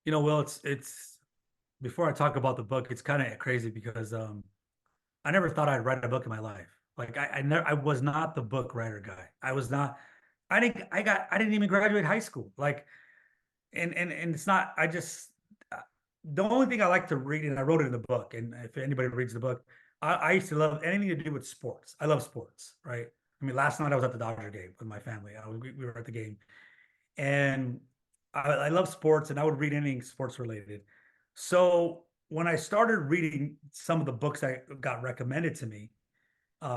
Well, it's before I talk about the book, it's kind of crazy because I never thought I'd write a book in my life. Like I never I was not the book writer guy. I was not I didn't even graduate high school. Like and it's not I just the only thing I like to read, and I wrote it in the book, and if anybody reads the book, I used to love anything to do with sports. I love sports, right? I mean, last night I was at the Dodger game with my family. We were at the game, and I love sports, and I would read anything sports related. So when I started reading some of the books that got recommended to me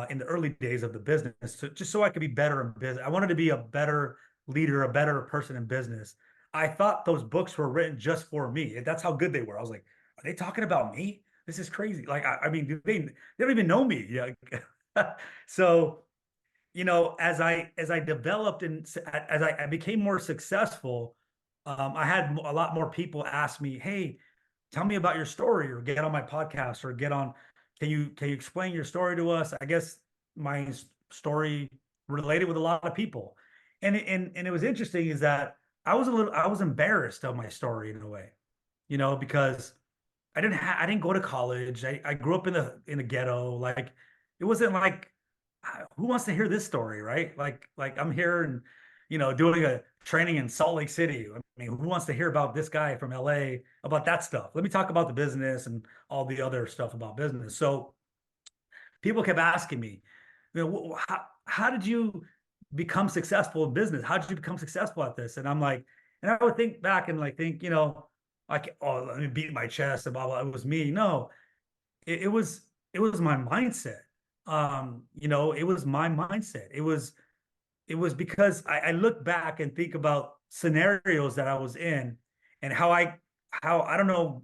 in the early days of the business, just so I could be better in business, I wanted to be a better leader, a better person in business. I thought those books were written just for me, and that's how good they were. I was like, are they talking about me? This is crazy. Like, I mean, they don't even know me. Yeah. So as I developed and as I became more successful, I had a lot more people ask me, "Hey, tell me about your story," or get on my podcast, or get on. Can you explain your story to us? I guess my story related with a lot of people, and it was interesting is that I was embarrassed of my story in a way, because I didn't go to college. I grew up in the ghetto. Like it wasn't like who wants to hear this story, right? Like I'm here and doing a training in Salt Lake City. I mean, who wants to hear about this guy from LA about that stuff? Let me talk about the business and all the other stuff about business. So people kept asking me, how did you become successful in business? How did you become successful at this? And I'm like, and I would think back and like think, like, oh, let me beat my chest and blah blah. It was me. No, it was my mindset. It was my mindset. It was because I look back and think about scenarios that I was in and how I don't know,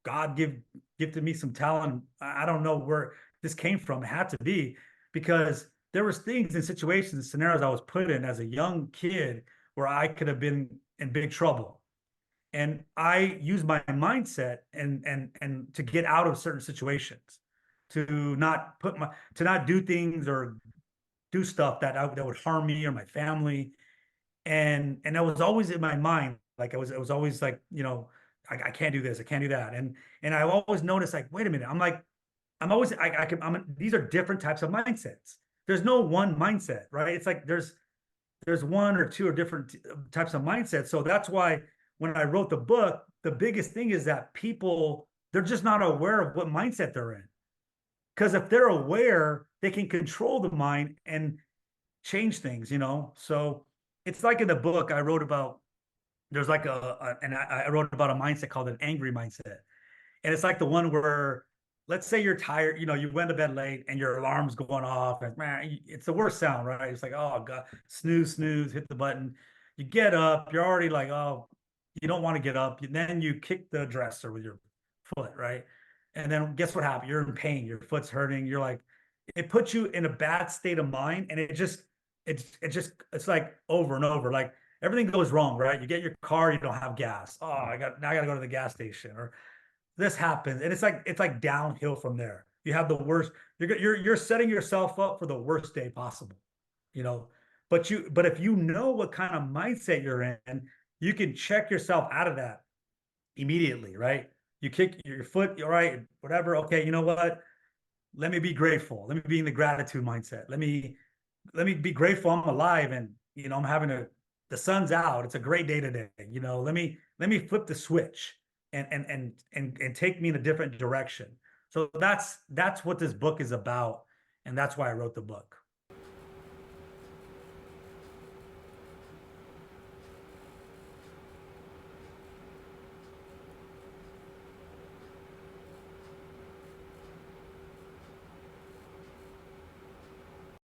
God gifted me some talent. I don't know where this came from. It had to be because there was things and situations and scenarios I was put in as a young kid where I could have been in big trouble. And I use my mindset and to get out of certain situations, to not do things or do stuff that would harm me or my family. And that was always in my mind. Like it was always like, I can't do this, I can't do that. And I always noticed like, wait a minute, I'm always I can these are different types of mindsets. There's no one mindset, right? It's like there's one or two or different types of mindsets. So that's why when I wrote the book, the biggest thing is that people, they're just not aware of what mindset they're in. Because if they're aware, they can control the mind and change things. So it's like in the book I wrote about, there's like and I wrote about a mindset called an angry mindset. And it's like the one where, let's say you're tired, you went to bed late and your alarm's going off, and man, it's the worst sound, right? It's like, oh God, snooze, snooze, hit the button. You get up, you're already like, oh, you don't want to get up. And then you kick the dresser with your foot, right? And then guess what happened? You're in pain, your foot's hurting. You're like, it puts you in a bad state of mind, and it's like over and over. Like everything goes wrong, right? You get your car, you don't have gas. Oh, I gotta go to the gas station, or this happens, and it's like downhill from there. You have the worst. You're setting yourself up for the worst day possible, you know. But if you know what kind of mindset you're in, you can check yourself out of that immediately, right? You kick your foot, all right, whatever. Okay, you know what? Let me be grateful. Let me be in the gratitude mindset. Let me be grateful I'm alive, and I'm having the sun's out. It's a great day today. Let me flip the switch and take me in a different direction. So that's what this book is about, and that's why I wrote the book.